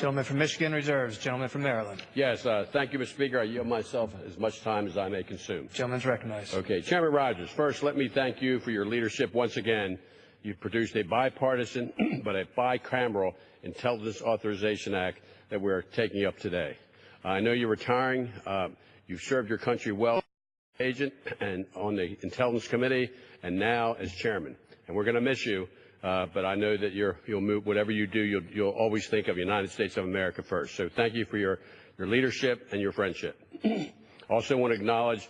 Gentleman from Michigan reserves. Gentleman from Maryland. Yes, thank you, Mr. Speaker. I yield myself as much time as I may consume. Gentleman's recognized. Okay, Chairman Rogers, first let me thank you for your leadership once again. You've produced a bipartisan but a bicameral Intelligence Authorization Act that we're taking up today. I know you're retiring. You've served your country well, agent, and on the Intelligence Committee, and now as chairman. And we're going to miss you. But I know that you'll move, whatever you do, you'll always think of the United States of America first. So thank you for your leadership and your friendship. Also want to acknowledge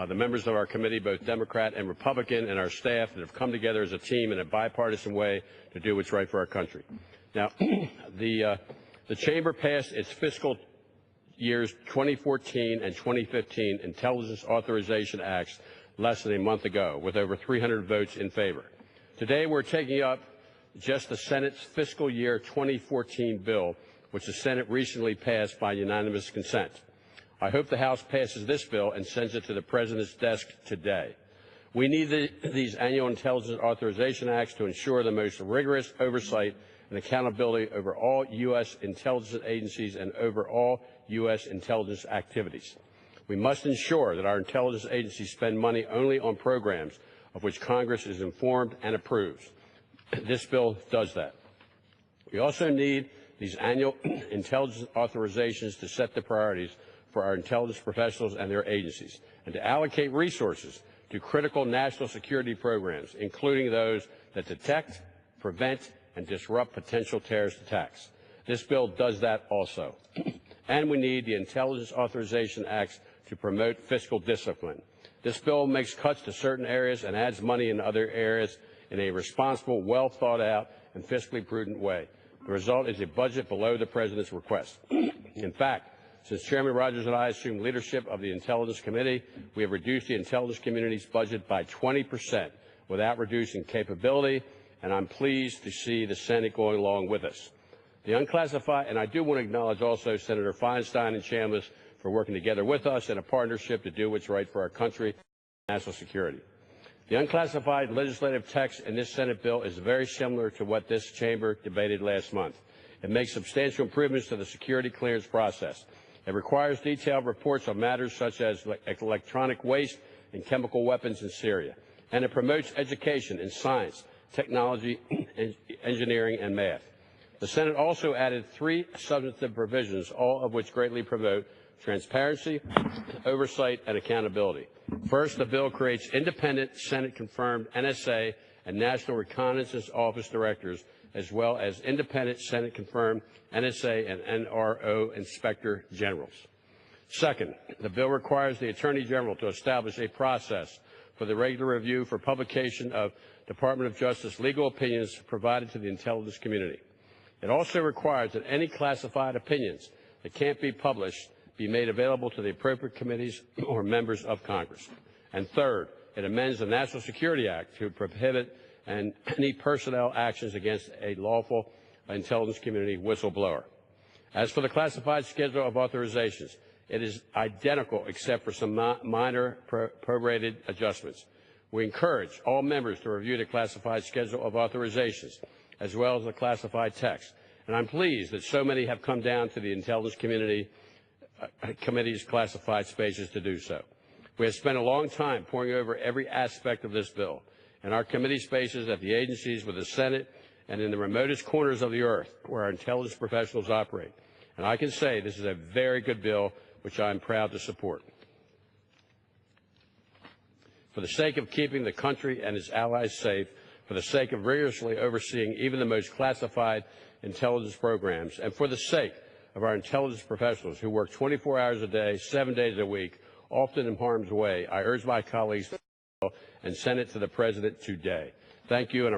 the members of our committee, both Democrat and Republican, and our staff that have come together as a team in a bipartisan way to do what's right for our country. Now, the Chamber passed its fiscal years 2014 and 2015 Intelligence Authorization Acts less than a month ago, with over 300 votes in favor. Today, we're taking up just the Senate's fiscal year 2014 bill, which the Senate recently passed by unanimous consent. I hope the House passes this bill and sends it to the President's desk today. We need these annual Intelligence Authorization Acts to ensure the most rigorous oversight and accountability over all U.S. intelligence agencies and over all U.S. intelligence activities. We must ensure that our intelligence agencies spend money only on programs of which Congress is informed and approves. This bill does that. We also need these annual intelligence authorizations to set the priorities for our intelligence professionals and their agencies, and to allocate resources to critical national security programs, including those that detect, prevent, and disrupt potential terrorist attacks. This bill does that also. And we need the Intelligence Authorization Acts to promote fiscal discipline. This bill makes cuts to certain areas and adds money in other areas in a responsible, well thought out, and fiscally prudent way. The result is a budget below the President's request. In fact, since Chairman Rogers and I assumed leadership of the Intelligence Committee, we have reduced the intelligence community's budget by 20% without reducing capability, and I'm pleased to see the Senate going along with us. The unclassified, and I do want to acknowledge also Senator Feinstein and Chambliss for working together with us in a partnership to do what's right for our country and national security. The unclassified legislative text in this Senate bill is very similar to what this chamber debated last month. It makes substantial improvements to the security clearance process. It requires detailed reports on matters such as electronic waste and chemical weapons in Syria. And it promotes education in science, technology, engineering, and math. The Senate also added 3 substantive provisions, all of which greatly promote transparency, oversight, and accountability. First, the bill creates independent Senate-confirmed NSA and National Reconnaissance Office directors, as well as independent Senate-confirmed NSA and NRO inspector generals. Second, the bill requires the Attorney General to establish a process for the regular review for publication of Department of Justice legal opinions provided to the intelligence community. It also requires that any classified opinions that can't be published be made available to the appropriate committees or members of Congress. And third, it amends the National Security Act to prohibit any personnel actions against a lawful intelligence community whistleblower. As for the classified schedule of authorizations, it is identical except for some minor prorated adjustments. We encourage all members to review the classified schedule of authorizations as well as the classified text. And I'm pleased that so many have come down to the Intelligence Committee's classified spaces to do so. We have spent a long time poring over every aspect of this bill in our committee spaces at the agencies, with the Senate, and in the remotest corners of the earth where our intelligence professionals operate. And I can say this is a very good bill, which I am proud to support. For the sake of keeping the country and its allies safe, for the sake of rigorously overseeing even the most classified intelligence programs, and for the sake of our intelligence professionals who work 24 hours a day, 7 days a week, often in harm's way, I urge my colleagues to and send it to the President today. Thank you. And